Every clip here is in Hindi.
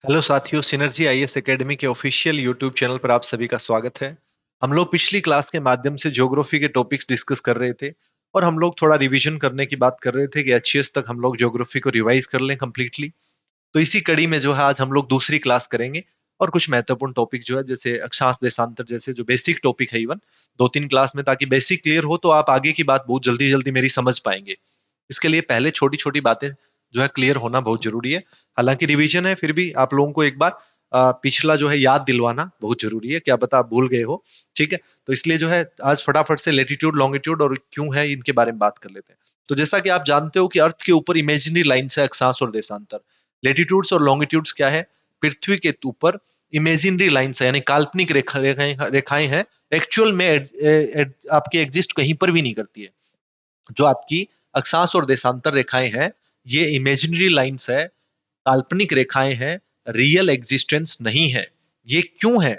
हेलो साथियों, सिनर्जी आईएएस एकेडमी के ऑफिशियल यूट्यूब चैनल पर आप सभी का स्वागत है। हम लोग पिछली क्लास के माध्यम से ज्योग्राफी के टॉपिक्स डिस्कस कर रहे थे और हम लोग थोड़ा रिवीजन करने की बात कर रहे थे कि एचएएस तक हम लोग ज्योग्राफी को रिवाइज कर लें कंप्लीटली। तो इसी कड़ी में जो है आज हम लोग दूसरी क्लास करेंगे और कुछ महत्वपूर्ण टॉपिक जो है जैसे अक्षांश देशांतर जैसे जो बेसिक टॉपिक है इवन दो तीन क्लास में, ताकि बेसिक क्लियर हो तो आप आगे की बात बहुत जल्दी जल्दी मेरी समझ पाएंगे। इसके लिए पहले छोटी छोटी बातें जो है क्लियर होना बहुत जरूरी है। हालांकि रिवीजन है, फिर भी आप लोगों को एक बार पिछला जो है याद दिलवाना बहुत जरूरी है, क्या पता आप भूल गए हो। ठीक है, तो इसलिए जो है आज फटाफट से लेटीट्यूड लॉन्गिट्यूड और क्यों है इनके बारे में बात कर लेते हैं। तो जैसा कि आप जानते हो कि अर्थ के ऊपर इमेजिनरी लाइन्स है अक्षांश और देशांतर। लेटीट्यूड्स और लॉन्गिट्यूड्स क्या है? पृथ्वी के ऊपर इमेजिनरी लाइन्स है, यानी काल्पनिक रेखाएं हैं। एक्चुअल में आपकी एग्जिस्ट कहीं पर भी नहीं करती है। जो आपकी अक्षांश और देशांतर रेखाएं हैं, ये इमेजिनरी लाइंस है, काल्पनिक रेखाएं हैं, रियल एग्जिस्टेंस नहीं है। ये क्यों है?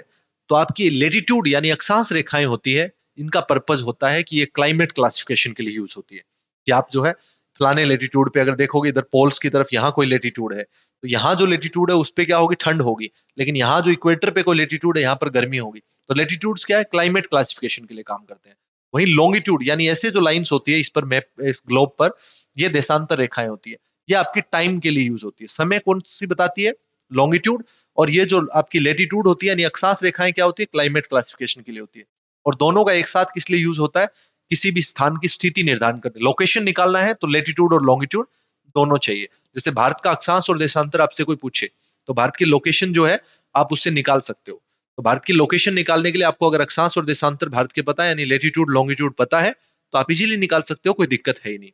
तो आपकी लेटीट्यूड यानी अक्षांश रेखाएं होती है, इनका पर्पज होता है कि ये क्लाइमेट क्लासिफिकेशन के लिए यूज होती है। कि आप जो है फलाने लेटीट्यूड पे अगर देखोगे, इधर पोल्स की तरफ यहाँ कोई लेटीट्यूड है, तो यहाँ जो लेटीट्यूड है उस पे क्या होगी? ठंड होगी। लेकिन यहाँ जो इक्वेटर पे कोई लेटीट्यूड है, यहाँ पर गर्मी होगी। तो लेटीट्यूड्स क्या है? क्लाइमेट क्लासिफिकेशन के लिए काम करते हैं। वहीं लॉन्गिट्यूड यानी ऐसे जो लाइंस होती है इस पर मैप, इस ग्लोब पर, ये देशांतर रेखाएं होती है। ये आपकी टाइम के लिए यूज होती है। समय कौन सी बताती है? लॉन्गिट्यूड। और ये जो आपकी लेटीट्यूड होती है यानी अक्षांश रेखाएं क्या होती है? क्लाइमेट क्लासिफिकेशन के लिए होती है। और दोनों का एक साथ किस लिए यूज होता है? किसी भी स्थान की स्थिति निर्धारण करने, लोकेशन निकालना है तो लेटीट्यूड और लॉन्गिट्यूड दोनों चाहिए। जैसे भारत का अक्षांश और देशांतर आपसे कोई पूछे तो भारत की लोकेशन जो है आप उससे निकाल सकते हो। तो भारत की लोकेशन निकालने के लिए आपको अगर अक्षांश और देशांतर भारत के पता है यानी लेटीट्यूड लॉन्गिट्यूड पता है, तो आप इजीली निकाल सकते हो, कोई दिक्कत है ही नहीं।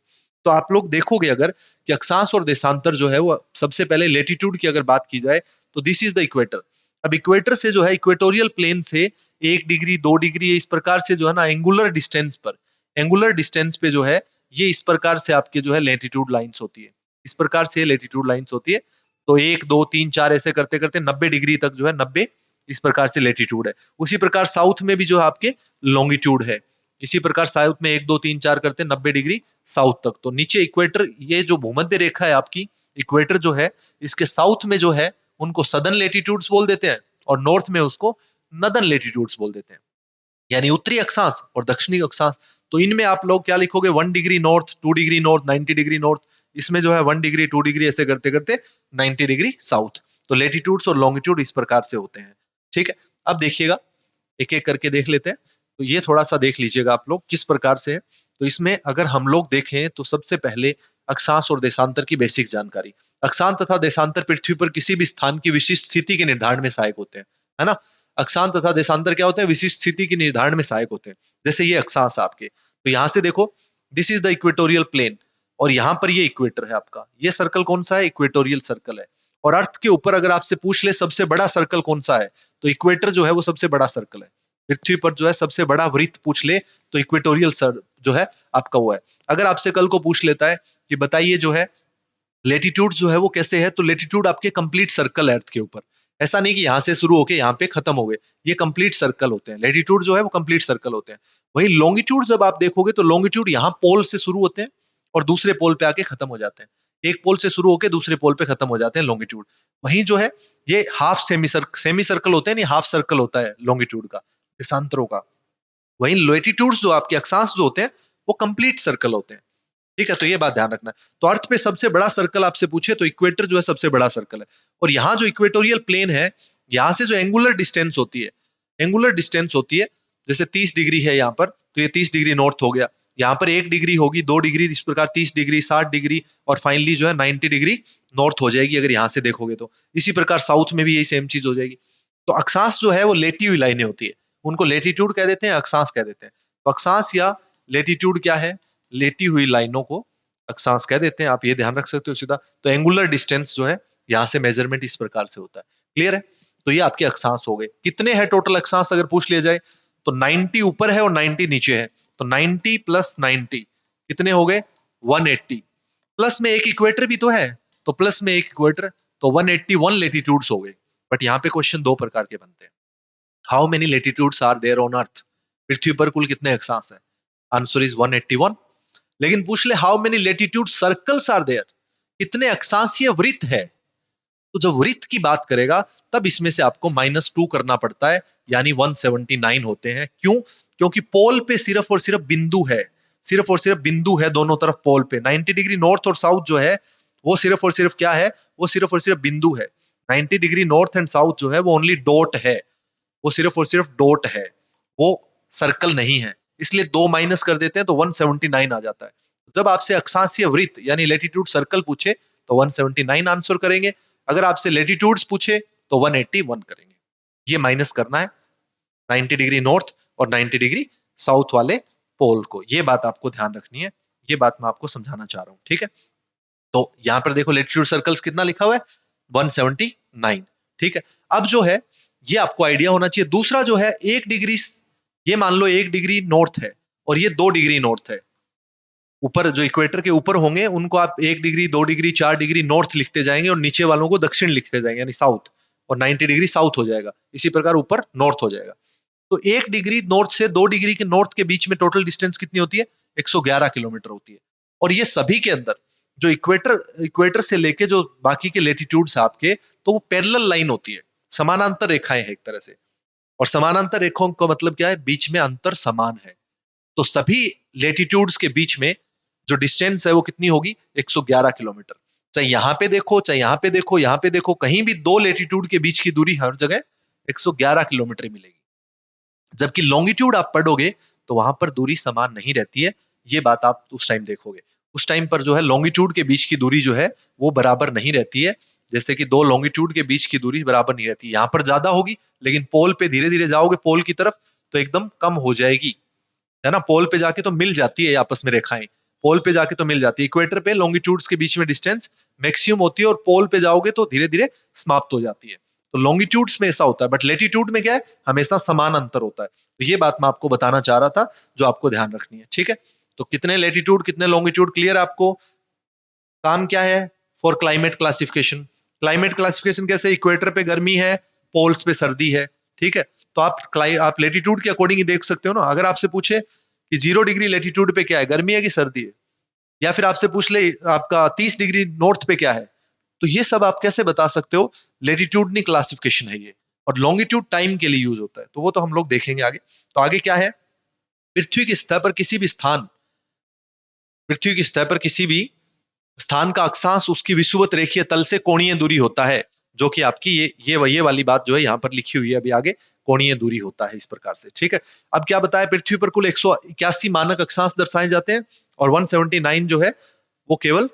तो आप लोग देखोगे अगर कि अक्षांश और देशांतर जो है वो सबसे पहले लेटीट्यूड की अगर बात की जाए तो दिस इज द इक्वेटर। अब इक्वेटर से जो है इक्वेटोरियल प्लेन से 1 डिग्री 2 डिग्री इस प्रकार से जो है ना एंगुलर डिस्टेंस पर, एंगुलर डिस्टेंस पे जो है ये इस प्रकार से आपके जो है लेटीट्यूड लाइंस होती है। इस प्रकार से लेटीट्यूड लाइंस होती है। तो 1 2 3 4 ऐसे करते करते 90 डिग्री तक जो है 90 इस प्रकार से लेटीट्यूड है। उसी प्रकार साउथ में भी जो है आपके लॉन्गिट्यूड है। इसी प्रकार साउथ में 1 2 3 4 करते 90 डिग्री साउथ तक। तो नीचे इक्वेटर, ये जो भूमध्य रेखा है आपकी, इक्वेटर जो है इसके साउथ में जो है उनको सदर्न लेटीट्यूड्स बोल देते हैं और नॉर्थ में उसको नदर्न लेटीट्यूड्स बोल देते हैं, यानी उत्तरी अक्षांश और दक्षिणी अक्षांश। तो इनमें आप लोग क्या लिखोगे? 1 degree north, 2 degree north, 90 degree north. इसमें जो है 1 डिग्री 2 डिग्री ऐसे करते करते 90 डिग्री साउथ। तो लेटीट्यूड्स और लॉन्गिट्यूड इस प्रकार से होते हैं। ठीक है, अब देखिएगा, एक एक करके देख लेते हैं। तो ये थोड़ा सा देख लीजिएगा आप लोग किस प्रकार से है। तो इसमें अगर हम लोग देखें तो सबसे पहले अक्षांश और देशांतर की बेसिक जानकारी। अक्षांश तथा देशांतर पृथ्वी पर किसी भी स्थान की विशिष्ट स्थिति के निर्धारण में सहायक होते हैं, है ना। अक्षांश तथा देशांतर क्या होते हैं? विशिष्ट स्थिति के निर्धारण में सहायक होते हैं। जैसे ये अक्षांश आपके, तो यहां से देखो, this is the equatorial plane और यहाँ पर ये इक्वेटर है आपका। ये सर्कल कौन सा है? इक्वेटोरियल सर्कल है। और अर्थ के ऊपर अगर आपसे पूछ ले सबसे बड़ा सर्कल कौन सा है, तो इक्वेटर जो है वो सबसे बड़ा सर्कल है। पृथ्वी पर जो है सबसे बड़ा वृत्त पूछ ले तो इक्वेटोरियल सर जो है आपका वो है। अगर आपसे कल को पूछ लेता है कि बताइए जो है लेटीट्यूड जो है वो कैसे है, तो लेटीट्यूड आपके कंप्लीट सर्कल है अर्थ के ऊपर। ऐसा नहीं कि यहां से शुरू होके यहाँ पे खत्म हो गए। ये कंप्लीट सर्कल होते हैं, लेटीट्यूड जो है वो कंप्लीट सर्कल होते हैं। वहीं लॉन्गिट्यूड जब आप देखोगे तो लॉन्गिट्यूड यहाँ पोल से शुरू होते हैं और दूसरे पोल पे आके खत्म हो जाते हैं। एक पोल से शुरू होकर दूसरे पोल पे खत्म हो जाते हैं लॉन्गिट्यूड। वहीं जो है ये हाफ सेमी सर्कल होते हैं, नहीं हाफ सर्कल होता है लॉन्गिट्यूड का, देशांतरों का। वहीं लेटीट्यूड्स जो आपके अक्षांश जो होते हैं वो कंप्लीट सर्कल होते हैं। ठीक है, तो ये बात ध्यान रखना है। तो अर्थ पे सबसे बड़ा सर्कल आपसे पूछे तो इक्वेटर जो है सबसे बड़ा सर्कल है। और यहाँ जो इक्वेटोरियल प्लेन है, यहाँ से जो एंगुलर डिस्टेंस होती है, एंगुलर डिस्टेंस होती है, जैसे 30 डिग्री है यहाँ पर, तो ये 30 डिग्री नॉर्थ हो गया। यहाँ पर 1 डिग्री होगी, 2 डिग्री, इस प्रकार 30 डिग्री, 60 डिग्री, और फाइनली जो है 90 डिग्री नॉर्थ हो जाएगी अगर यहाँ से देखोगे तो। इसी प्रकार साउथ में भी यही सेम चीज हो जाएगी। तो अक्षांश जो है वो लेटी हुई लाइनें होती है, उनको लेटीट्यूड कह देते हैं, अक्षांश कह देते हैं। तो अक्षांश या लेटीट्यूड क्या है? लेटी हुई लाइनों को अक्षांश कह देते हैं, आप ये ध्यान रख सकते हो सीधा। तो एंगुलर डिस्टेंस जो है यहाँ से मेजरमेंट इस प्रकार से होता है। क्लियर है? तो ये आपके अक्षांश हो गए। कितने हैं टोटल अक्षांश अगर पूछ लिया जाए, तो 90 ऊपर है और 90 नीचे है। तो 90 प्लस 90 कितने हो गए? 180। प्लस में एक इक्वेटर भी तो है, तो प्लस में एक इक्वेटर, तो 181 लेटीट्यूड्स हो गए। बट यहाँ पे क्वेश्चन दो प्रकार के बनते हैं। How many latitudes are there on earth? पृथ्वी पर कुल कितने अक्षांश है? Answer is 181। लेकिन पूछ ले how many latitude circles are there, कितने अक्षांशीय वृत्त है? तो जब वृत्त की बात करेगा तब इसमें से आपको -2 करना पड़ता है, यानी 179 होते हैं। क्यों? क्योंकि पोल पे सिर्फ और सिर्फ बिंदु है, सिर्फ और सिर्फ बिंदु है दोनों तरफ पोल पे। 90 डिग्री नॉर्थ और साउथ जो है वो सिर्फ और सिर्फ क्या है, वो सिर्फ और सिर्फ बिंदु है। 90 डिग्री नॉर्थ एंड साउथ जो है वो ओनली डॉट है, वो सिर्फ और सिर्फ डॉट है, वो सर्कल नहीं है। इसलिए दो माइनस कर देते हैं तो 179 आ जाता है। जब आपसे अक्षांशीय वृत्त यानी लेटिट्यूड सर्कल पूछे तो 179 आंसर करेंगे। अगर आपसे लेटिट्यूड्स पूछे तो 181 करेंगे। ये माइनस करना है 90 डिग्री नॉर्थ और 90 डिग्री साउथ वाले पोल को। ये बात आपको ध्यान रखनी है, ये बात मैं आपको समझाना चाह रहा हूं, ठीक है। तो यहां पर देखो लेटिट्यूड सर्कल्स कितना लिखा हुआ है, 179, ठीक है। अब जो है ये आपको आइडिया होना चाहिए। दूसरा जो है 1 डिग्री, ये मान लो 1 डिग्री नॉर्थ है और ये 2 डिग्री नॉर्थ है। ऊपर जो इक्वेटर के ऊपर होंगे उनको आप 1 डिग्री, 2 डिग्री, 4 डिग्री नॉर्थ लिखते जाएंगे और नीचे वालों को दक्षिण लिखते जाएंगे यानी साउथ, और 90 डिग्री साउथ हो जाएगा। इसी प्रकार ऊपर नॉर्थ हो जाएगा। तो 1 डिग्री नॉर्थ से 2 डिग्री के नॉर्थ के बीच में टोटल डिस्टेंस कितनी होती है, 111 किलोमीटर होती है। और ये सभी के अंदर जो इक्वेटर इक्वेटर से लेके जो बाकी के लेटीट्यूड्स आपके, तो वो पैरेलल लाइन होती है, समानांतर रेखाएं हैं एक तरह से। और समानांतर रेखाओं का मतलब क्या है, बीच में अंतर समान है। तो सभी लेटीट्यूड्स के बीच में जो डिस्टेंस है वो कितनी होगी, 111 किलोमीटर। चाहे यहां पे देखो, चाहे यहां पे देखो, यहां पे देखो, कहीं भी दो लेटीट्यूड के बीच की दूरी हर जगह 111 किलोमीटर मिलेगी। जबकि लॉन्गिट्यूड आप पढ़ोगे तो वहां पर दूरी समान नहीं रहती है। ये बात आप उस टाइम देखोगे। उस टाइम पर जो है लॉन्गिट्यूड के बीच की दूरी जो है वो बराबर नहीं रहती है। जैसे कि दो लॉन्गिट्यूड के बीच की दूरी बराबर नहीं रहती, यहाँ पर ज्यादा होगी, लेकिन पोल पे धीरे धीरे जाओगे पोल की तरफ तो एकदम कम हो जाएगी, है ना। पोल पे जाके तो मिल जाती है आपस में रेखाएं, पोल पे जाके तो मिल जाती है। इक्वेटर पे लॉन्गिट्यूड्स के बीच में डिस्टेंस मैक्सिमम होती है और पोल पे जाओगे तो धीरे धीरे समाप्त हो जाती है। तो लॉन्गिट्यूड्स में ऐसा होता है, बट लेटीट्यूड में क्या है, हमेशा समान अंतर होता है। तो ये बात मैं आपको बताना चाह रहा था जो आपको ध्यान रखनी है, ठीक है। तो कितने लेटीट्यूड कितने लॉन्गिट्यूड क्लियर आपको। काम क्या है, for climate classification. Climate classification कैसे, इक्वेटर पे गर्मी है, पोल्स पे सर्दी है, ठीक है। तो आप लेटीट्यूड के अकॉर्डिंग ही देख सकते हो ना। अगर आपसे पूछे कि 0 डिग्री लेटीट्यूड पे क्या है, गर्मी है कि सर्दी है, या फिर आपसे पूछ ले आपका 30 डिग्री नॉर्थ पे क्या है, तो ये सब आप कैसे बता सकते हो, लेटीट्यूडनल क्लासिफिकेशन है ये। और लॉन्गिट्यूड टाइम के लिए यूज होता है, तो वो तो हम लोग देखेंगे आगे। तो आगे क्या है, पृथ्वी की सतह पर किसी भी स्थान, पृथ्वी की सतह पर किसी भी स्थान का अक्षांश उसकी विषुवत रेखीय तल से कोणीय दूरी होता है। जो कि आपकी ये वाली बात जो है यहाँ पर लिखी हुई है अभी आगे, कोणीय दूरी होता है इस प्रकार से, ठीक है। अब क्या बताया, पृथ्वी पर कुल 181 मानक अक्षांश दर्शाए जाते हैं और 179 जो है वो केवल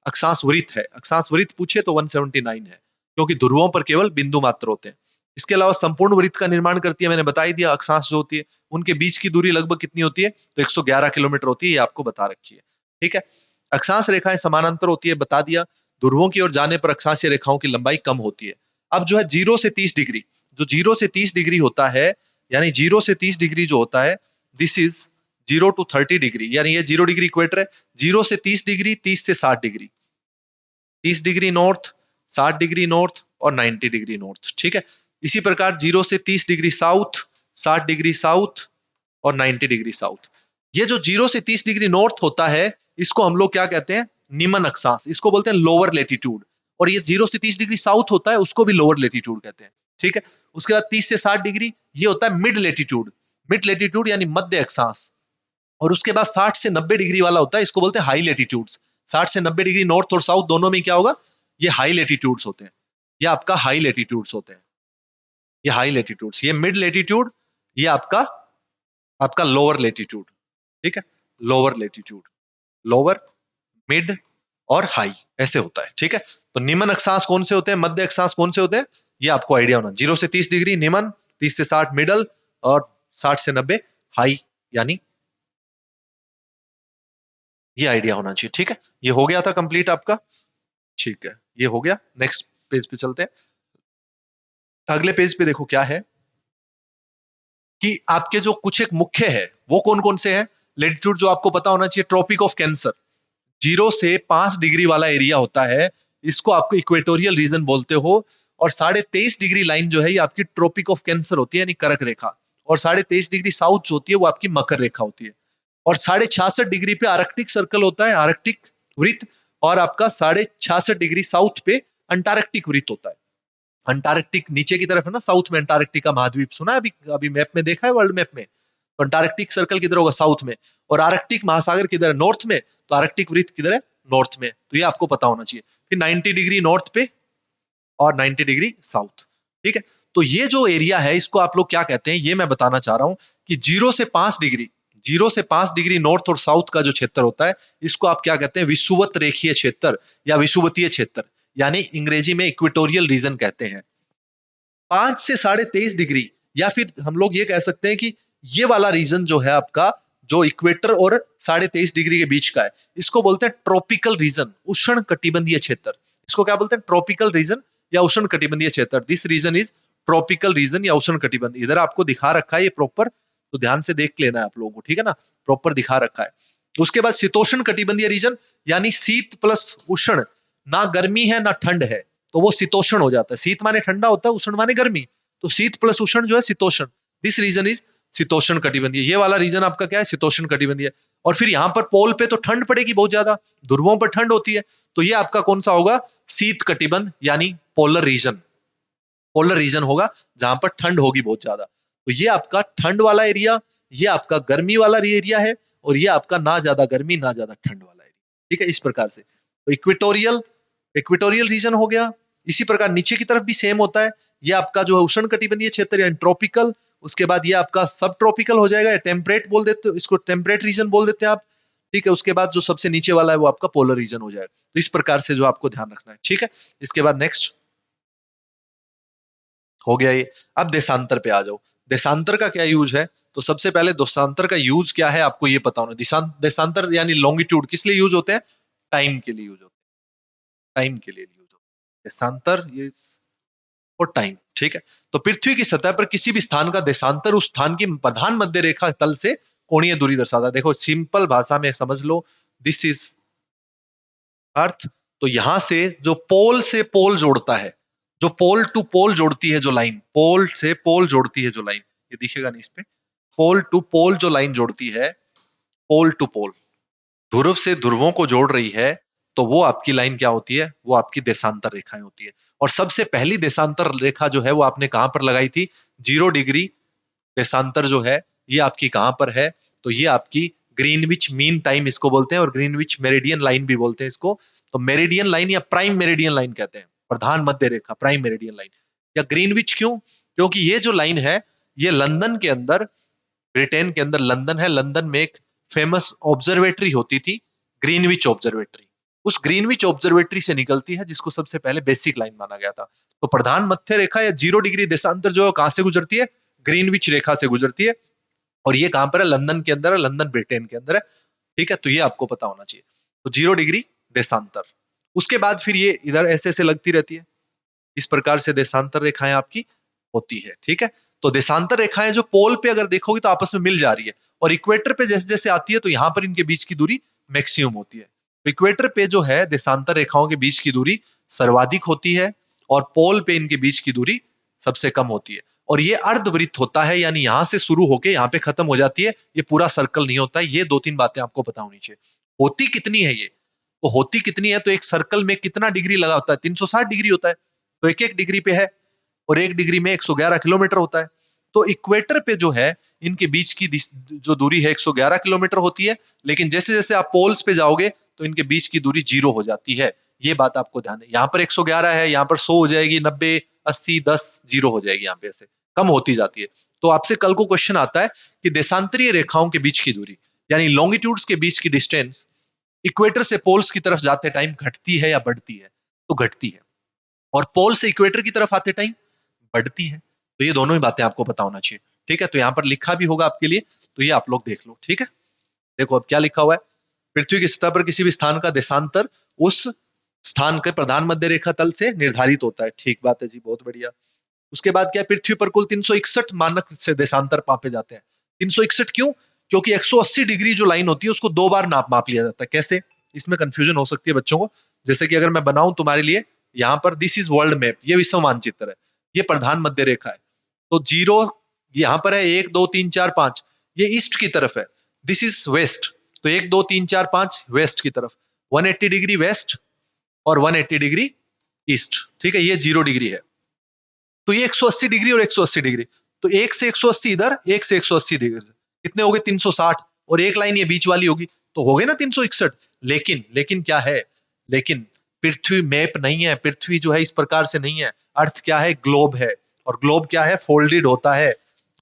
अक्षांश वृत्त है। अक्षांश वृत्त पूछे तो 179 है, क्योंकि ध्रुवों पर केवल बिंदु मात्र होते हैं। इसके अलावा संपूर्ण वृत्त का निर्माण करती है, मैंने बता ही दिया, अक्षांश जो होती है उनके बीच की दूरी लगभग कितनी होती है, तो 111 किलोमीटर होती है, ये आपको बता रखी है, ठीक है। अक्षांश रेखाएं समानांतर होती है, बता दिया। ध्रुवों की ओर जाने पर अक्षांशीय रेखाओं की लंबाई कम होती है। अब जो है 0 से 30 डिग्री, जो 0 से 30 डिग्री होता है, यानी 0 से 30 डिग्री जो होता है, दिस इज 0 to 30 डिग्री, यानी ये 0 डिग्री इक्वेटर है। 0 से 30 डिग्री, 30 से 60 degree, 30 degree north, 60 degree north और 90 डिग्री नॉर्थ, ठीक है। इसी प्रकार 0 से 30 डिग्री साउथ, 60 डिग्री साउथ और 90 डिग्री साउथ। ये जो 0 से 30 डिग्री नॉर्थ होता है, इसको हम लोग क्या कहते हैं, निम्न अक्षांश, इसको बोलते हैं लोअर लेटीट्यूड। और ये 0 से 30 डिग्री साउथ होता है, उसको भी लोअर लेटीट्यूड कहते हैं, ठीक है। उसके बाद 30 से 60 डिग्री ये होता है मिड लेटीट्यूड, मिड लेटीट्यूड यानी मध्य अक्षांश। और उसके बाद 60 से 90 डिग्री वाला होता है, इसको बोलते हैं हाई लेटीट्यूड्स। 60 से 90 डिग्री नॉर्थ और साउथ दोनों में क्या होगा, ये हाई लेटीट्यूड्स होते हैं, ये आपका हाई लेटीट्यूड्स होते हैं, ये हाई लेटीट्यूड्स। ये मिड लेटीट्यूड, ये आपका आपका लोअर लेटीट्यूड, ठीक है। लोअर लेटीट्यूड, लोअर, मिड और हाई, ऐसे होता है, ठीक है। तो निम्न अक्षांश कौन से होते हैं, मध्य अक्षांश कौन से होते हैं, ये आपको आइडिया होना। 0 से 30 डिग्री निम्न, 30 से 60 मिडल और 60 से 90 हाई, यानी ये आइडिया होना चाहिए, ठीक है। ये हो गया था कंप्लीट आपका, ठीक है, ये हो गया। नेक्स्ट पेज पे चलते हैं। अगले पेज पे देखो क्या है कि आपके जो कुछ एक मुख्य है वो कौन कौन से हैं। लेटीट्यूड जो आपको पता होना चाहिए, ट्रॉपिक ऑफ कैंसर, 0 से 5 डिग्री वाला एरिया होता है, इसको आपको इक्वेटोरियल रीजन बोलते हो। और 23.5 डिग्री लाइन जो है ये आपकी ट्रॉपिक ऑफ कैंसर होती है, यानी कर्क रेखा। और 23.5 डिग्री साउथ जो होती है वो आपकी मकर रेखा होती है। और 66.5 डिग्री पे आर्कटिक सर्कल होता है, आर्कटिक वृत्त। और आपका 66.5 डिग्री साउथ पे अंटार्कटिक वृत्त होता है। अंटार्कटिक नीचे की तरफ है ना, साउथ में अंटार्कटिका महाद्वीप सुना है अभी अभी मैप में देखा है वर्ल्ड मैप में। तो अंटार्कटिक सर्कल किधर होगा, साउथ में। और आर्कटिक महासागर किधर है, नॉर्थ में। तो आर्कटिक वृत्त किधर है, नॉर्थ में। तो ये आपको पता होना चाहिए। फिर 90 डिग्री नॉर्थ पे और 90 डिग्री साउथ। ठीक है, तो ये जो एरिया है इसको आप लोग क्या कहते हैं, ये मैं बताना चाह रहा हूं कि 0 से 5 डिग्री नॉर्थ और साउथ का जो क्षेत्र होता है इसको आप क्या कहते हैं, विषुवत रेखीय क्षेत्र या विषुवतीय क्षेत्र, यानी अंग्रेजी में इक्वेटोरियल रीजन कहते हैं। 5 से 23.5 डिग्री, या फिर हम लोग ये कह सकते हैं कि ये वाला रीजन जो है आपका, जो इक्वेटर और 23.5 डिग्री के बीच का है, इसको बोलते हैं ट्रॉपिकल रीजन, उष्ण कटिबंधीय क्षेत्र। इसको क्या बोलते हैं, ट्रॉपिकल रीजन या उष्ण कटिबंधीय क्षेत्र। This region is tropical region या उष्ण कटिबंधीय। इधर आपको दिखा रखा है ये प्रॉपर, तो ध्यान से देख लेना है आप लोगों को, ठीक है ना, प्रॉपर दिखा रखा है। उसके बाद शीतोष्ण कटिबंधीय रीजन, यानी शीत प्लस उष्ण, ना गर्मी है ना ठंड है, तो वो शीतोष्ण हो जाता है। शीत माने ठंडा होता है, उष्ण माने गर्मी, तो शीत प्लस उष्ण जो है शीतोष्ण। दिस रीजन इज शीतोष्ण कटिबंधीय। ये वाला रीजन आपका क्या है, शीतोष्ण कटिबंधीय। और फिर यहाँ पर पोल पे तो ठंड पड़ेगी बहुत ज्यादा, ध्रुवों पर ठंड होती है, तो ये आपका कौन सा होगा, शीत कटिबंध यानी पोलर रीजन। पोलर रीजन होगा जहां पर ठंड होगी बहुत ज्यादा। तो ये आपका ठंड वाला एरिया, ये आपका गर्मी वाला एरिया है, और ये आपका ना ज्यादा गर्मी ना ज्यादा ठंड वाला एरिया। ठीक है, इस प्रकार से। तो इक्वेटोरियल, इक्वेटोरियल रीजन हो गया। इसी प्रकार नीचे की तरफ भी सेम होता है। ये आपका जो है उष्ण कटिबंधीय क्षेत्र यानी ट्रॉपिकल। उसके बाद ये आपका सब ट्रॉपिकल हो जाएगा, टेम्परेट बोल देते हो इसको, टेम्परेट रीजन बोल देते हैं आप। ठीक है, उसके बाद जो सबसे नीचे वाला है वो आपका पोलर रीजन हो जाएगा। तो इस प्रकार से जो आपको ध्यान रखना है। ठीक है, इसके बाद नेक्स्ट हो गया ये। अब देशांतर पे आ जाओ। देशांतर का क्या यूज है, तो सबसे पहले देशांतर का यूज क्या है आपको ये पता होना। देशांतर यानी लॉन्गिट्यूड किस लिए यूज होते हैं, टाइम के लिए यूज होते हैं, टाइम के लिए यूज होते हैं देशांतर, ये और टाइम। ठीक है, तो पृथ्वी की सतह पर किसी भी स्थान का देशांतर उस स्थान की प्रधान मध्य रेखा तल से कोणीय दूरी दर्शाता है। देखो सिंपल भाषा में समझ लो, दिस इज अर्थ। तो यहां से पोल जोड़ता है, जो पोल टू पोल जोड़ती है जो लाइन, पोल से पोल जोड़ती है जो लाइन, ये दिखेगा नहीं इस पे, पोल टू पोल जो लाइन जोड़ती है, पोल टू पोल, ध्रुव से ध्रुवों को जोड़ रही है, तो वो आपकी लाइन क्या होती है, वो आपकी देशांतर रेखाएं होती है। और सबसे पहली देशांतर रेखा जो है वो आपने कहां पर लगाई थी, 0 डिग्री देशांतर जो है ये आपकी कहां पर है, तो ये आपकी ग्रीनविच मीन टाइम इसको बोलते हैं, और ग्रीनविच मेरिडियन लाइन भी बोलते हैं इसको। तो मेरिडियन लाइन या प्राइम मेरिडियन लाइन कहते हैं, प्रधान मध्य रेखा, प्राइम मेरिडियन लाइन। या ग्रीनविच क्यों, क्योंकि ये जो लाइन है ये लंदन के अंदर, ब्रिटेन के अंदर लंदन है, लंदन में एक फेमस ऑब्जर्वेटरी होती थी, ग्रीनविच ऑब्जर्वेटरी। उस ग्रीनविच ऑब्जर्वेटरी से निकलती है, जिसको सबसे पहले बेसिक लाइन माना गया था। तो प्रधान मध्य रेखा या 0 डिग्री देशांतर जो है कहां से गुजरती है, ग्रीनविच रेखा से गुजरती है। और ये कहां पर है, लंदन के अंदर है, लंदन ब्रिटेन के अंदर है। ठीक है, तो ये आपको पता होना चाहिए। तो 0 डिग्री देशांतर। उसके बाद फिर ये इधर ऐसे ऐसे लगती रहती है, इस प्रकार से देशांतर रेखाएं आपकी होती है। ठीक है, तो देशांतर रेखाएं जो पोल पे अगर देखोगे तो आपस में मिल जा रही है, और इक्वेटर पे जैसे जैसे आती है तो यहां पर इनके बीच की दूरी मैक्सिमम होती है। तो इक्वेटर पे जो है देशांतर रेखाओं के बीच की दूरी सर्वाधिक होती है, और पोल पे इनके बीच की दूरी सबसे कम होती है। और ये अर्धवृत्त होता है, यानी यहां से शुरू होके यहाँ पे खत्म हो जाती है, ये पूरा सर्कल नहीं होता है। ये 2-3 बातें आपको पता होनी चाहिए। होती कितनी है ये, तो होती कितनी है, तो एक सर्कल में कितना डिग्री लगा होता है, 360 डिग्री होता है, तो एक एक डिग्री पे है, और 1 डिग्री में 111 किलोमीटर होता है। तो इक्वेटर पे जो है इनके बीच की जो दूरी है 111 किलोमीटर होती है, लेकिन जैसे जैसे आप पोल्स पे जाओगे तो इनके बीच की दूरी 0 हो जाती है। ये बात आपको ध्यान है, यहाँ पर 111 है, यहाँ पर 100 हो जाएगी, 90, 80, 10, 0 हो जाएगी, यहाँ पे ऐसे कम होती जाती है। तो आपसे कल को क्वेश्चन आता है कि देशांतरीय रेखाओं के बीच की दूरी, यानी लॉन्गिट्यूड्स के बीच की डिस्टेंस, इक्वेटर से पोल्स की तरफ जाते टाइम घटती है या बढ़ती है, तो घटती है, और पोल से इक्वेटर की तरफ आते टाइम बढ़ती है। तो ये दोनों ही बातें आपको पता होना चाहिए। ठीक है, तो यहाँ पर लिखा भी होगा आपके लिए, तो ये आप लोग देख लो। ठीक है, देखो अब क्या लिखा हुआ है, पृथ्वी की सतह पर किसी भी स्थान का देशांतर उस स्थान के प्रधान मध्य रेखा तल से निर्धारित होता है। ठीक बात है जी, बहुत बढ़िया। उसके बाद क्या है, पृथ्वी पर कुल 361 मानक से देशांतर मापे जाते हैं। 361 क्यों, क्योंकि 180 डिग्री जो लाइन होती है उसको 2 बार माप लिया जाता है। कैसे, इसमें कंफ्यूजन हो सकती है बच्चों को। जैसे कि अगर मैं बनाऊं तुम्हारे लिए, यहाँ पर दिस इज वर्ल्ड मैप, ये विश्व मानचित्र है, ये प्रधान मध्य रेखा है। तो 0 यहाँ पर है, 1 2 3 4 5, ये ईस्ट की तरफ है, दिस इज वेस्ट। तो 1 2 3 4 5 वेस्ट की तरफ, 180 डिग्री वेस्ट और 180 डिग्री ईस्ट, ठीक है, ये 0 डिग्री है। तो ये 180 डिग्री और 180 डिग्री, तो एक से 180 इधर, एक से 180 डिग्री, कितने हो गए 360, और एक लाइन ये बीच वाली होगी, तो हो गए ना 361। लेकिन लेकिन क्या है, लेकिन पृथ्वी मैप नहीं है, पृथ्वी जो है इस प्रकार से नहीं है। अर्थ क्या है, ग्लोब है, और ग्लोब क्या है, फोल्डेड होता है।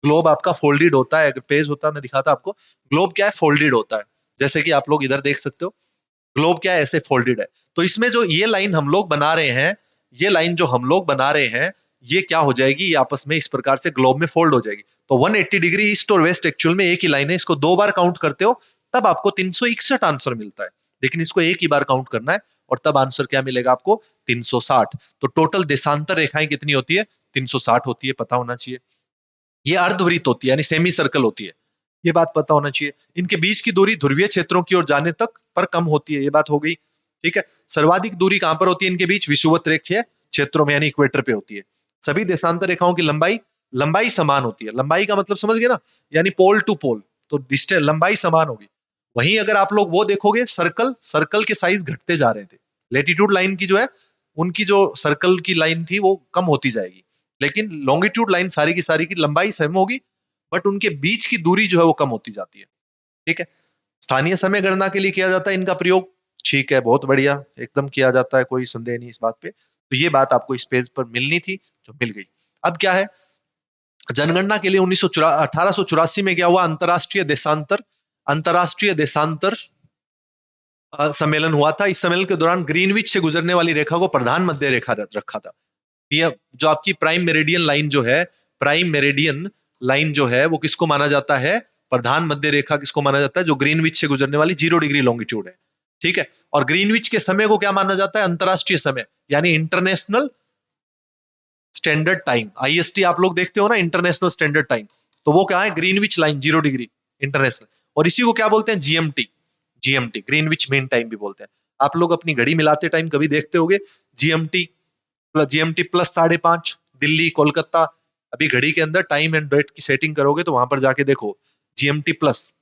ग्लोब आपका फोल्डेड होता है, अगर पेज होता मैं दिखाता आपको। ग्लोब क्या है, फोल्डेड होता है, जैसे कि आप लोग इधर देख सकते हो, ग्लोब क्या है, ऐसे फोल्डेड है। तो इसमें जो ये लाइन हम लोग बना रहे हैं, ये लाइन जो हम लोग बना रहे हैं, ये क्या हो जाएगी, ये आपस में इस प्रकार से ग्लोब में फोल्ड हो जाएगी। तो 180 डिग्री ईस्ट और वेस्ट एक्चुअल में एक ही लाइन है, इसको 2 बार काउंट करते हो तब आपको 361 आंसर मिलता है, लेकिन इसको एक ही बार काउंट करना है, और तब आंसर क्या मिलेगा आपको, 360। तो टोटल देशांतर रेखाएं कितनी होती है, 360 होती है, पता होना चाहिए। ये अर्धवृत्त होती है, यानी सेमी सर्कल होती है, ये बात पता होना चाहिए। इनके बीच की दूरी ध्रुवीय क्षेत्रों की ओर जाने तक पर कम होती है, ये बात हो गई। ठीक है, सर्वाधिक दूरी कहां पर होती है इनके बीच, विषुवत रेखीय क्षेत्रों में, यानी इक्वेटर पे होती है। सभी देशांतर रेखाओं की लंबाई लंबाई समान होती है, लंबाई का मतलब समझ गए ना, यानी पोल टू पोल, तो डिस्टेंस लंबाई समान होगी। वहीं अगर आप लोग वो देखोगे, सर्कल सर्कल के साइज घटते जा रहे थे, लेटीट्यूड लाइन की जो है, उनकी जो सर्कल की लाइन थी वो कम होती जाएगी, लेकिन लॉन्गिट्यूड लाइन सारी की सारी की लंबाई सेम होगी, बट उनके बीच की दूरी जो है वो कम होती जाती है। ठीक है, स्थानीय समय गणना के लिए किया जाता है इनका प्रयोग, ठीक है, बहुत बढ़िया, एकदम किया जाता है, कोई संदेह नहीं इस बात पे। तो ये बात आपको इस पेज पर मिलनी थी, जो मिल गई। अब क्या है, जनगणना के लिए 1884 में क्या हुआ, अंतरराष्ट्रीय देशांतर सम्मेलन हुआ था। इस सम्मेलन के दौरान ग्रीनविच से गुजरने वाली रेखा को प्रधान मध्य रेखा रखा था। ये जो आपकी प्राइम मेरिडियन लाइन जो है, प्राइम मेरिडियन लाइन जो है वो किसको माना जाता है, प्रधान मध्य रेखा किसको माना जाता है, जो ग्रीनविच से गुजरने वाली 0 डिग्री लॉन्गिट्यूड है। ठीक है, और ग्रीनविच के समय को क्या माना जाता है, अंतरराष्ट्रीय समय, यानी इंटरनेशनल स्टैंडर्ड टाइम, आईएसटी आप लोग देखते हो ना, इंटरनेशनल स्टैंडर्ड टाइम, तो वो क्या है, ग्रीनविच लाइन 0 डिग्री इंटरनेशनल, और इसी को क्या बोलते हैं, GMT, GMT Greenwich main time भी बोलते हैं। आप लोग अपनी घड़ी मिलाते टाइम कभी देखते होगे, GMT, GMT plus 5:30, Delhi Kolkata, अभी घड़ी के अंदर टाइम एंड डेट की सेटिंग करोगे तो वहां पर जाके देखो, जीएमटी प्लस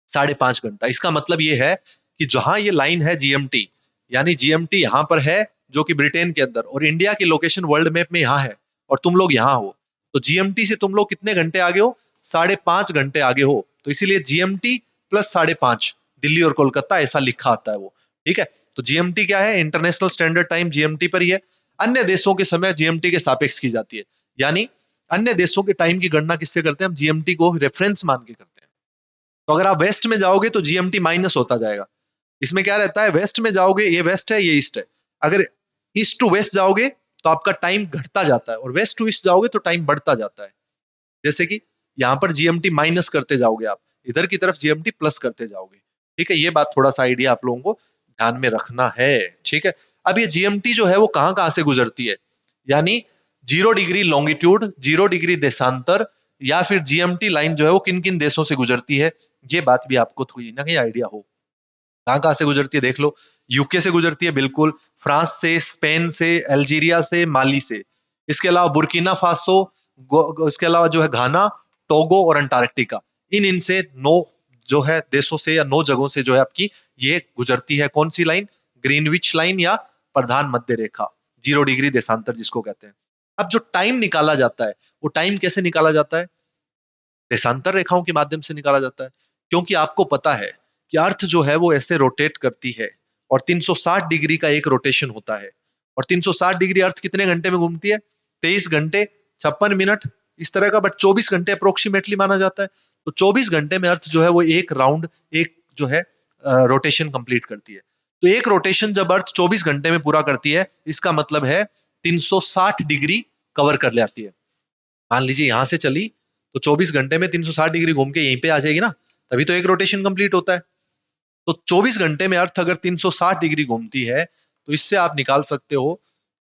5:30 घंटा। इसका मतलब ये है कि जहां ये लाइन है जीएमटी, यानी जीएमटी यहां पर है, जो कि ब्रिटेन के अंदर, और इंडिया की लोकेशन वर्ल्ड मैप में यहां है, और तुम लोग यहां हो, तो जीएमटी से तुम लोग कितने घंटे आगे हो, 5:30 घंटे आगे हो, तो इसीलिए जीएमटी प्लस 5:30, दिल्ली और कोलकाता ऐसा लिखा आता है वो। ठीक है, तो जीएमटी क्या है, इंटरनेशनल स्टैंडर्ड टाइम जीएमटी पर ही है। अन्य देशों के समय जीएमटी के सापेक्ष की जाती है, यानी अन्य देशों के टाइम की गणना किससे करते हैं, हम जीएमटी को रेफरेंस मान के करते हैं। तो अगर आप वेस्ट में जाओगे तो जीएमटी माइनस होता जाएगा। इसमें क्या रहता है, वेस्ट में जाओगे, ये वेस्ट है ये ईस्ट है, अगर ईस्ट टू वेस्ट जाओगे तो आपका टाइम घटता जाता है, और वेस्ट टू ईस्ट जाओगे तो टाइम बढ़ता जाता है। जैसे कि यहाँ पर जीएमटी माइनस करते जाओगे आप, इधर की तरफ जीएमटी प्लस करते जाओगे। ठीक है, ये बात थोड़ा सा आइडिया आप लोगों को ध्यान में रखना है। ठीक है, अब ये जीएमटी जो है वो कहाँ कहाँ से गुजरती है, यानी 0 डिग्री लॉन्गिट्यूड, 0 डिग्री देशांतर, या फिर जीएमटी लाइन जो है वो किन किन देशों से गुजरती है, ये बात भी आपको थोड़ी ना कहीं आइडिया हो। कहाँ कहाँ से गुजरती है देख लो, यूके से गुजरती है बिल्कुल, फ्रांस से, स्पेन से, अल्जीरिया से, माली से, इसके अलावा बुर्किना फासो, इसके अलावा जो है घाना, टोगो और अंटार्कटिका, इन इनसे 9 जो है देशों से या 9 जगहों से जो है आपकी ये गुजरती है, कौन सी लाइन, ग्रीनविच लाइन या प्रधान मध्य रेखा, 0 डिग्री देशांतर जिसको कहते हैं। अब जो टाइम निकाला जाता है, वो टाइम कैसे निकाला जाता है, देशांतर रेखाओं के माध्यम से निकाला जाता है, क्योंकि आपको पता है कि अर्थ जो है वो ऐसे रोटेट करती है, और 360 डिग्री का एक रोटेशन होता है, और 360 डिग्री अर्थ कितने घंटे में घूमती है, 23 घंटे 56 मिनट इस तरह का, बट 24 घंटे अप्रोक्सीमेटली माना जाता है। तो 24 घंटे में अर्थ जो है वो एक राउंड, एक जो है रोटेशन कंप्लीट करती है। तो एक रोटेशन जब अर्थ 24 घंटे में पूरा करती है, इसका मतलब है 360 डिग्री कवर कर लेती है। मान लीजिए यहां से चली, तो 24 घंटे में 360 डिग्री घूम के यहीं पे आ जाएगी ना, तभी तो एक रोटेशन कंप्लीट होता है। तो 24 घंटे में अर्थ अगर 360 डिग्री घूमती है, तो इससे आप निकाल सकते हो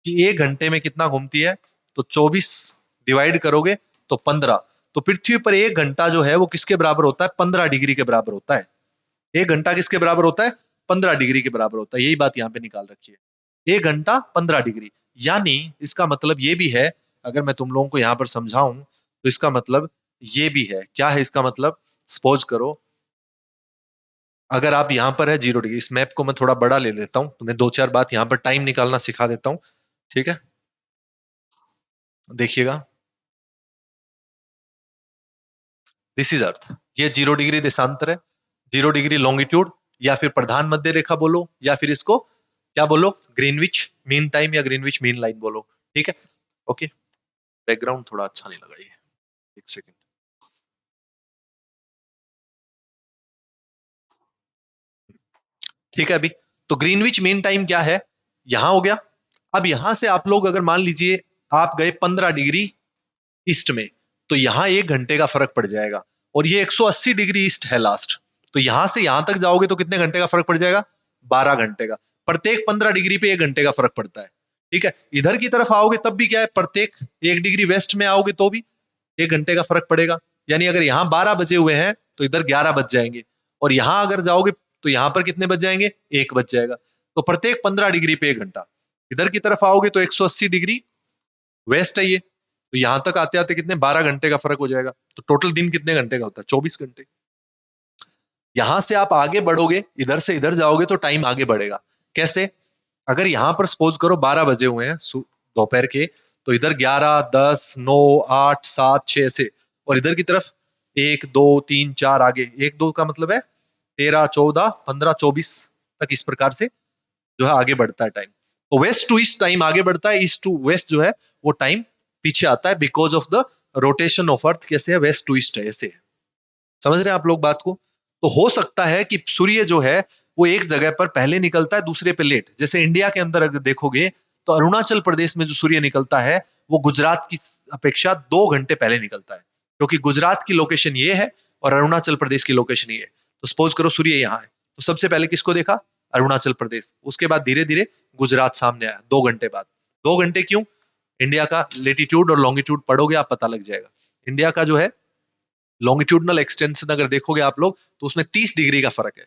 कि एक घंटे में कितना घूमती है, तो 24 डिवाइड करोगे तो 15। तो पृथ्वी पर एक घंटा जो है वो किसके बराबर होता है, 15 डिग्री के बराबर होता है। एक घंटा किसके बराबर होता है, 15 डिग्री के बराबर होता है, यही बात यहाँ पे निकाल रखी है, एक घंटा 15 डिग्री। यानी इसका मतलब ये भी है, अगर मैं तुम लोगों को यहाँ पर समझाऊं तो इसका मतलब ये भी है, क्या है इसका मतलब, सपोज करो अगर आप यहाँ पर है 0 डिग्री, इस मैप को मैं थोड़ा बड़ा ले लेता हूँ, तुम्हें 2-4 बात यहाँ पर टाइम निकालना सिखा देता हूँ। ठीक है, देखिएगा, दिस इज अर्थ, ये 0 डिग्री देशांतर है, 0 डिग्री लॉन्गिट्यूड, या फिर प्रधान मध्य रेखा बोलो, या फिर इसको क्या बोलो, ग्रीनविच मीन टाइम या ग्रीनविच मीन लाइन बोलो। ठीक है, ओके। बैकग्राउंड थोड़ा अच्छा नहीं लगा ये, एक सेकंड। ठीक है, अभी तो ग्रीनविच मीन टाइम क्या है, यहां हो गया। अब यहां से आप लोग अगर मान लीजिए आप गए 15 डिग्री ईस्ट में, तो यहां 1 घंटे का फर्क पड़ जाएगा, और ये 180 डिग्री ईस्ट है लास्ट, तो यहां से यहां तक जाओगे तो कितने घंटे का फर्क पड़ जाएगा, 12 घंटे का। प्रत्येक 15 डिग्री पे 1 घंटे का फर्क पड़ता है। ठीक है, इधर की तरफ आओगे तब भी क्या है, प्रत्येक 1 डिग्री वेस्ट में आओगे तो भी 1 घंटे का फर्क पड़ेगा। यानी अगर यहाँ 12 बजे हुए हैं तो इधर 11 बज जाएंगे, और यहां अगर जाओगे तो यहां पर कितने बज जाएंगे, 1 बज जाएगा। तो प्रत्येक 15 डिग्री पे 1 घंटा। इधर की तरफ आओगे तो 180 डिग्री वेस्ट है ये, तो यहां तक आते आते कितने, 12 घंटे का फर्क हो जाएगा। तो टोटल दिन कितने घंटे का होता है, 24 घंटे। यहां से आप आगे बढ़ोगे, इधर से इधर जाओगे तो टाइम आगे बढ़ेगा। कैसे, अगर यहां पर सपोज करो 12 बजे हुए हैं दोपहर के, तो इधर 11, 10, 9, 8, 7, 6 ऐसे, और इधर की तरफ 1, 2, 3, 4 आगे, 1, 2 का मतलब है 13, 14, 15, 24 तक, इस प्रकार से जो है आगे बढ़ता है टाइम। तो वेस्ट टू ईस्ट टाइम आगे बढ़ता है, ईस्ट टू वेस्ट जो है वो टाइम पीछे आता है, because of the rotation of earth. कैसे है, वेस्ट टू ईस्ट है, ऐसे है। समझ रहे हैं आप लोग बात को। तो हो सकता है कि सूर्य जो है वो एक जगह पर पहले निकलता है, दूसरे पे लेट। जैसे इंडिया के अंदर अगर देखोगे तो अरुणाचल प्रदेश में जो सूर्य निकलता है वो गुजरात की अपेक्षा 2 घंटे पहले निकलता है, क्योंकि गुजरात की लोकेशन ये है और अरुणाचल प्रदेश की लोकेशन ये है। तो सपोज करो सूर्य यहाँ है, तो सबसे पहले किसको देखा, अरुणाचल प्रदेश। उसके बाद धीरे धीरे गुजरात सामने आया 2 घंटे बाद। 2 घंटे क्यों, इंडिया का लेटीट्यूड और लॉन्गिट्यूड पढ़ोगे आप, पता लग जाएगा। इंडिया का जो है लॉन्गिट्यूडनल एक्सटेंशन अगर देखोगे आप लोग, तो उसमें 30 डिग्री का फर्क है।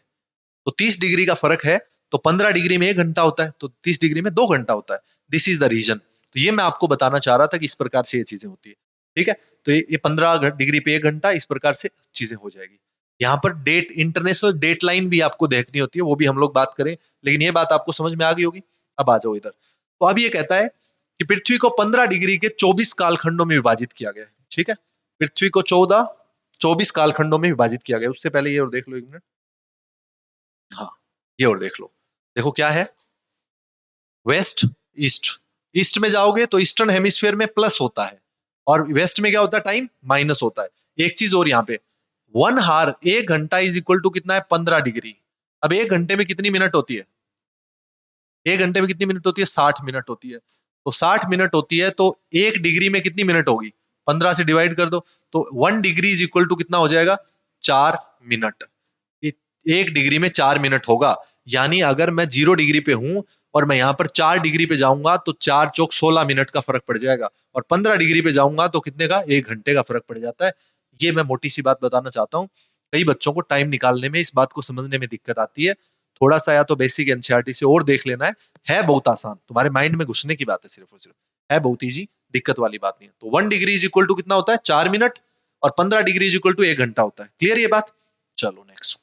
तो 30 डिग्री का फर्क है, तो 15 डिग्री में 1 घंटा होता है, तो 30 डिग्री में 2 घंटा होता है। This is the reason. तो ये मैं आपको बताना चाह रहा था कि इस प्रकार से ये चीजें होती है। ठीक है, तो ये 15 डिग्री पे 1 घंटा, इस प्रकार से चीजें हो जाएगी। यहाँ पर डेट, इंटरनेशनल डेट लाइन भी आपको देखनी होती है, वो भी हम लोग बात करें, लेकिन ये बात आपको समझ में आ गई होगी। अब आ जाओ इधर। तो अब ये कहता है कि पृथ्वी को 15 डिग्री के 24 कालखंडों में विभाजित किया गया है। ठीक है, पृथ्वी को 24 कालखंडों में विभाजित किया गया। उससे पहले ये और देख लो 1 मिनट। हाँ, ये और देख लो। देखो क्या है, वेस्ट, ईस्ट। ईस्ट में जाओगे तो ईस्टर्न हेमिस्फीयर में प्लस होता है, और वेस्ट में क्या होता है, टाइम माइनस होता है। एक चीज और यहाँ पे, 1 हार, 1 घंटा इज इक्वल टू कितना है, 15 डिग्री। अब 1 घंटे में कितनी मिनट होती है, 1 घंटे में कितनी मिनट होती है, 60 मिनट होती है। तो 60 मिनट होती है, तो 1 डिग्री में कितनी मिनट होगी, 15 से डिवाइड कर दो, तो 1 डिग्री इज इक्वल टू कितना हो जाएगा, 4 मिनट। 1 डिग्री में 4 मिनट होगा। यानी अगर मैं 0 डिग्री पे हूं और मैं यहाँ पर 4 डिग्री पे जाऊंगा तो 4 चौक 16 मिनट का फर्क पड़ जाएगा, और 15 डिग्री पे जाऊंगा तो कितने का, 1 घंटे का फर्क पड़ जाता है। ये मैं मोटी सी बात बताना चाहता हूँ। कई बच्चों को टाइम निकालने में, इस बात को समझने में दिक्कत आती है। थोड़ा सा या तो बेसिक एनसीईआरटी से और देख लेना है बहुत आसान, तुम्हारे माइंड में घुसने की बात है सिर्फ और सिर्फ, है बहुत इजी, दिक्कत वाली बात नहीं है। तो 1 डिग्री इज इक्वल टू कितना होता है, 4 मिनट, और 15 डिग्री इज इक्वल टू 1 घंटा होता है। क्लियर ये बात। चलो नेक्स्ट।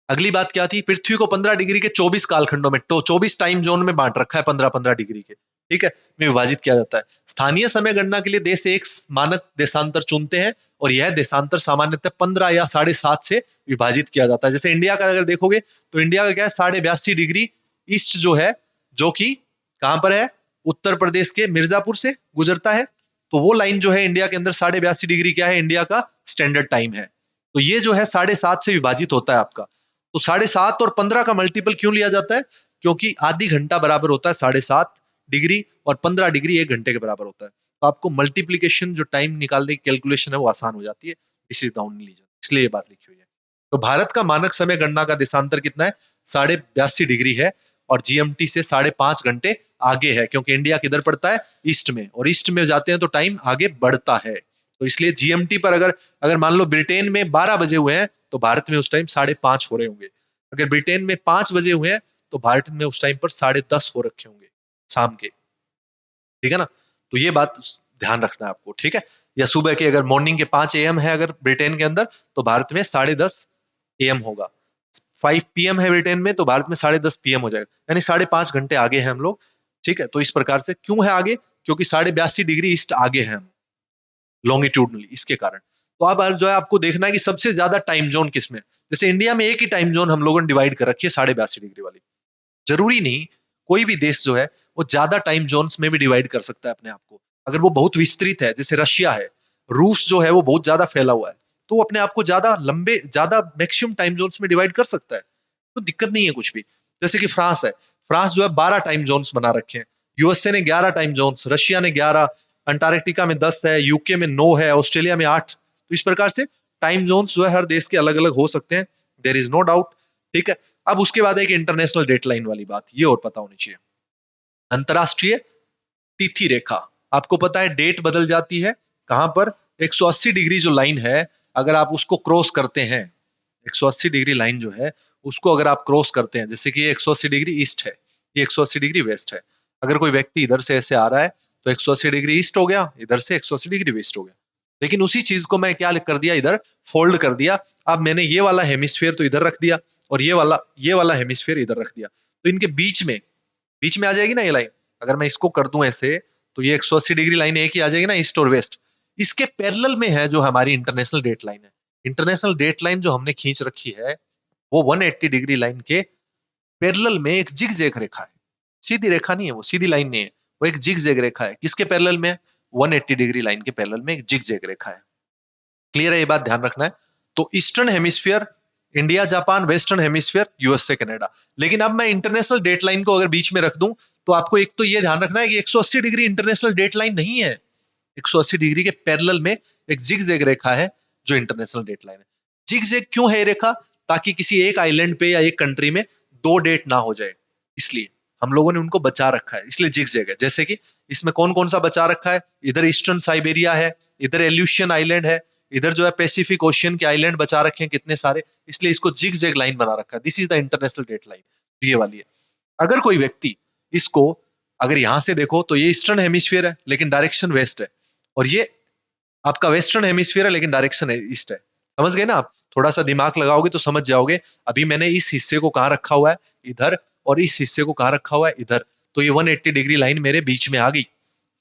अगली बात क्या थी, पृथ्वी को 15 डिग्री के 24 कालखंडों में, तो 24 टाइम जोन में बांट रखा है, 15-15 डिग्री के। ठीक है, में विभाजित किया जाता है। स्थानीय समय गणना के लिए देश एक मानक देशांतर चुनते हैं, और यह देशांतर सामान्यतः 15 या 7.5 से विभाजित किया जाता है। जैसे इंडिया का अगर देखोगे तो इंडिया का क्या है, 82.5 डिग्री ईस्ट जो है, जो कि कहां पर है, उत्तर प्रदेश के मिर्जापुर से गुजरता है। तो वो लाइन जो है इंडिया के अंदर 82.5 डिग्री क्या है, इंडिया का स्टैंडर्ड टाइम है। तो ये जो है 7.5 से विभाजित होता है आपका। तो 7.5 और 15 का मल्टीपल क्यों लिया जाता है, क्योंकि आधी घंटा बराबर होता है 7.5 डिग्री, और 15 डिग्री 1 घंटे के बराबर होता है। तो आपको मल्टीप्लीकेशन, जो टाइम निकालने की कैलकुलेशन है, वो आसान हो जाती है। This is the only reason, इसलिए ये बात लिखी हुई है। तो भारत का मानक समय गणना का देशांतर कितना है, 82.5 डिग्री है, और जीएमटी से 5.5 घंटे आगे है, क्योंकि इंडिया किधर पड़ता है, ईस्ट में, और ईस्ट में जाते हैं तो टाइम आगे बढ़ता है। तो इसलिए जीएमटी पर अगर अगर मान लो ब्रिटेन में 12 बजे हुए हैं, तो भारत में उस टाइम 5:30 हो रहे होंगे। अगर ब्रिटेन में 5 बजे हुए हैं, तो भारत में उस टाइम पर 10:30 हो रखे होंगे शाम के। ठीक है ना। तो ये बात ध्यान रखना है आपको। ठीक है, या सुबह के अगर मॉर्निंग के 5 AM है अगर ब्रिटेन के अंदर, तो भारत में 10:30 AM होगा। 5 PM है ब्रिटेन में, तो भारत में 10:30 PM हो जाएगा, यानी 5.5 घंटे आगे हैं हम लोग। ठीक है, तो इस प्रकार से क्यों है आगे, क्योंकि 82.5 डिग्री ईस्ट आगे हैं हम लॉन्गिट्यूडनली, इसके कारण। तो अब जो है आपको देखना है कि सबसे ज्यादा टाइम जोन किसमें। जैसे इंडिया में एक ही टाइम जोन हम लोगों ने डिवाइड कर रखी है 82.5 डिग्री वाली। जरूरी नहीं, कोई भी देश जो है वो ज्यादा टाइम जोन्स में भी डिवाइड कर सकता है अपने आप को, अगर वो बहुत विस्तृत है। जैसे रशिया है, रूस जो है वो बहुत ज्यादा फैला हुआ है, तो वो अपने आप को ज्यादा लंबे, ज्यादा मैक्सिमम टाइम जोन्स में डिवाइड कर सकता है, तो दिक्कत नहीं है कुछ भी। जैसे कि फ्रांस है, फ्रांस जो है 12 टाइम जोन्स बना रखे हैं। यूएसए ने 11 टाइम जोन्स, रशिया ने 11, अंटार्कटिका में 10 है, यूके में 9 है, ऑस्ट्रेलिया में 8। तो इस प्रकार से टाइम जोन्स जो है हर देश के अलग अलग हो सकते हैं, देर इज नो डाउट। ठीक है, अब उसके बाद एक इंटरनेशनल डेटलाइन वाली बात, ये और पता होनी चाहिए। अंतरराष्ट्रीय तिथि रेखा, आपको पता है डेट बदल जाती है कहां पर, 180 डिग्री जो लाइन है, अगर आप उसको क्रॉस करते हैं, 180 डिग्री लाइन जो है उसको अगर आप क्रॉस करते हैं, जैसे कि ये 180 डिग्री ईस्ट है, ये 180 डिग्री वेस्ट है। अगर कोई व्यक्ति इधर से ऐसे आ रहा है तो 180 डिग्री ईस्ट हो गया, इधर से 180 डिग्री वेस्ट हो गया। लेकिन उसी चीज को मैं क्या कर दिया, इधर फोल्ड कर दिया। अब मैंने ये वाला हेमिस्फीयर तो इधर रख दिया, और ये वाला हेमिस्फीयर इधर रख दिया, तो इनके बीच में आ जाएगी ना ये लाइन। अगर मैं इसको कर दूं ऐसे, तो ये 180 डिग्री लाइन एक ही आ जाएगी ना, ईस्ट और वेस्ट। इसके पैरेलल में है जो हमारी इंटरनेशनल डेट लाइन है। इंटरनेशनल डेट लाइन जो हमने खींच रखी है, वो 180 डिग्री लाइन के पैरेलल में एक जिग जैग रेखा है। सीधी रेखा नहीं है, वो सीधी लाइन नहीं है, वो एक जिग जैग रेखा है। किसके पैरेलल में? 180 डिग्री लाइन के पैरेलल में एक जिग जैग रेखा है। क्लियर है, ये बात ध्यान रखना है। तो eastern hemisphere India Japan, western hemisphere USA Canada. लेकिन अब मैं इंटरनेशनल डेट लाइन को अगर बीच में रख दूं, तो आपको एक तो ये ध्यान रखना है कि 180 डिग्री इंटरनेशनल डेट लाइन नहीं है, 180 डिग्री के पैरेलल में एक जिगजैग रेखा है जो इंटरनेशनल डेट लाइन है। जिगजैग क्यों है ये रेखा? ताकि किसी एक आइलैंड पे या एक कंट्री में दो डेट ना हो जाए, इसलिए हम लोगों ने उनको बचा रखा है, इसलिए जिगजैग है। जैसे कि इसमें कौन कौन सा बचा रखा है, इधर ईस्टर्न साइबेरिया है, इधर एल्यूशियन आइलैंड है, इधर जो है पैसिफिक ओशियन के आइलैंड बचा रखे हैं कितने सारे, इसलिए इसको जिगजैग लाइन बना रखा है। This is the international date line, ये वाली है। अगर कोई व्यक्ति इसको, अगर यहां से देखो तो ये ईस्टर्न हेमिस्फीयर है लेकिन डायरेक्शन वेस्ट है, और ये आपका वेस्टर्न हेमिस्फीयर है लेकिन डायरेक्शन ईस्ट है। समझ गए ना आप? थोड़ा सा दिमाग लगाओगे तो समझ जाओगे। अभी मैंने इस हिस्से को कहां रखा हुआ है, इधर, और इस हिस्से को कहां रखा हुआ है, इधर। तो ये 180 डिग्री लाइन मेरे बीच में आ गई।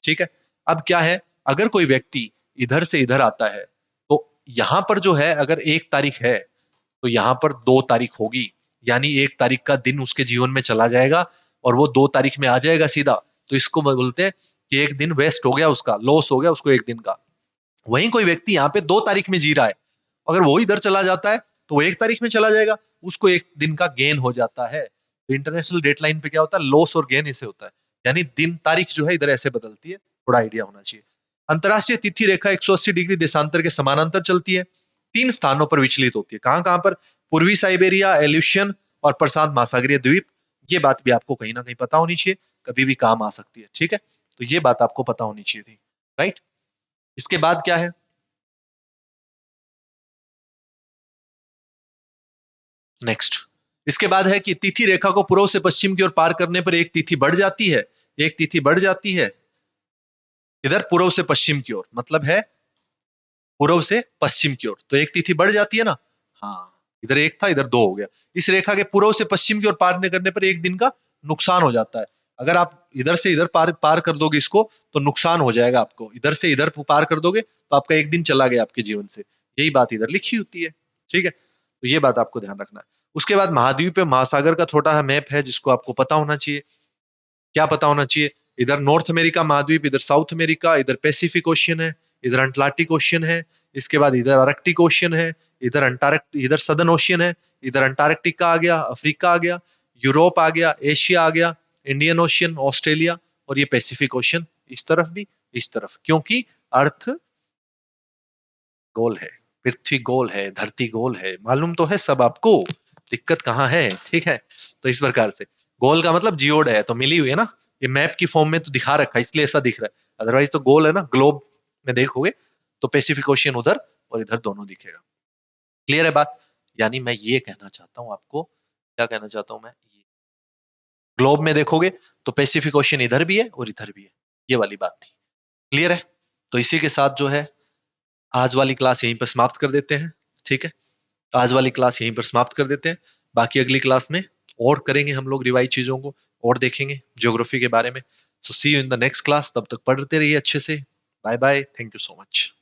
ठीक है, अब क्या है, अगर कोई व्यक्ति इधर से इधर आता है, तो यहां पर जो है अगर 1 तारीख है, तो यहां पर 2 तारीख होगी, यानी 1 तारीख का दिन उसके जीवन में चला जाएगा और वो 2 तारीख में आ जाएगा सीधा। तो इसको बोलते हैं कि एक दिन वेस्ट हो गया, उसका लॉस हो गया उसको एक दिन का। वहीं कोई व्यक्ति यहाँ पे 2 तारीख में जी रहा है, अगर वो इधर चला जाता है तो वो 1 तारीख में चला जाएगा, उसको एक दिन का गेन हो जाता है। तो इंटरनेशनल डेट लाइन पे क्या होता है, लॉस और गेन इसे होता है, यानी दिन तारीख जो है इधर ऐसे बदलती है, थोड़ा आइडिया होना चाहिए। अंतरराष्ट्रीय तिथि रेखा 180 डिग्री देशांतर के समानांतर चलती है, 3 स्थानों पर विचलित होती है। कहां कहां पर? पूर्वी साइबेरिया, एल्यूशियन और प्रशांत महासागरीय द्वीप। ये बात भी आपको कहीं ना कहीं पता होनी चाहिए, कभी भी काम आ सकती है। ठीक है, तो ये बात आपको पता होनी चाहिए थी, राइट। इसके बाद क्या है, नेक्स्ट, इसके बाद है कि तिथि रेखा को पूर्व से पश्चिम की ओर पार करने पर एक तिथि बढ़ जाती है, एक तिथि बढ़ जाती है। इधर पूर्व से पश्चिम की ओर मतलब है पूर्व से पश्चिम की ओर, तो एक तिथि बढ़ जाती है ना। हाँ, इधर एक था, इधर दो हो गया। इस रेखा के पूर्व से पश्चिम की ओर पार करने पर एक दिन का नुकसान हो जाता है। अगर आप इधर से इधर पार पार कर दोगे इसको, तो नुकसान हो जाएगा आपको। इधर से इधर पार कर दोगे तो आपका एक दिन चला गया आपके जीवन से, यही बात इधर लिखी होती है। ठीक है, तो ये बात आपको ध्यान रखना है। उसके बाद महाद्वीप महासागर का छोटा मैप है जिसको आपको पता होना चाहिए। क्या पता होना चाहिए? इधर नॉर्थ अमेरिका महाद्वीप, इधर साउथ अमेरिका, इधर पैसिफिक ओशियन है, इधर अटलांटिक ओशियन है, इसके बाद इधर आर्कटिक ओशियन है, इधर सदर्न ओशियन है, इधर अंटार्कटिका आ गया, अफ्रीका आ गया, यूरोप आ गया, एशिया आ गया, इंडियन ओशियन, ऑस्ट्रेलिया, और ये पैसिफिक ओशियन इस तरफ भी, इस तरफ, क्योंकि अर्थ गोल है, पृथ्वी गोल है, धरती गोल है, मालूम तो है सब आपको। दिक्कत कहाँ है? ठीक है, तो इस प्रकार से गोल का मतलब जियोड है, तो मिली हुई है ना, ये मैप की फॉर्म में तो दिखा रखा है इसलिए ऐसा दिख रहा है, अदरवाइज तो गोल है ना, ग्लोब में देखोगे तो पैसिफिक ओशियन उधर और इधर दोनों दिखेगा। क्लियर है बात? यानी मैं ये कहना चाहता हूं आपको, क्या कहना चाहता हूं मैं, ये ग्लोब में देखोगे तो पैसिफिक ओशियन इधर भी है और इधर भी है, ये वाली बात थी। क्लियर है? तो इसी के साथ जो है आज वाली क्लास यहीं पर समाप्त कर देते हैं। ठीक है, आज वाली क्लास यहीं पर समाप्त कर देते हैं। बाकी अगली क्लास में और करेंगे हम लोग रिवाइज़ चीज़ों को और देखेंगे ज्योग्राफी के बारे में। So see you in the next class, तब तक पढ़ते रहिए अच्छे से। Bye bye, thank you so much.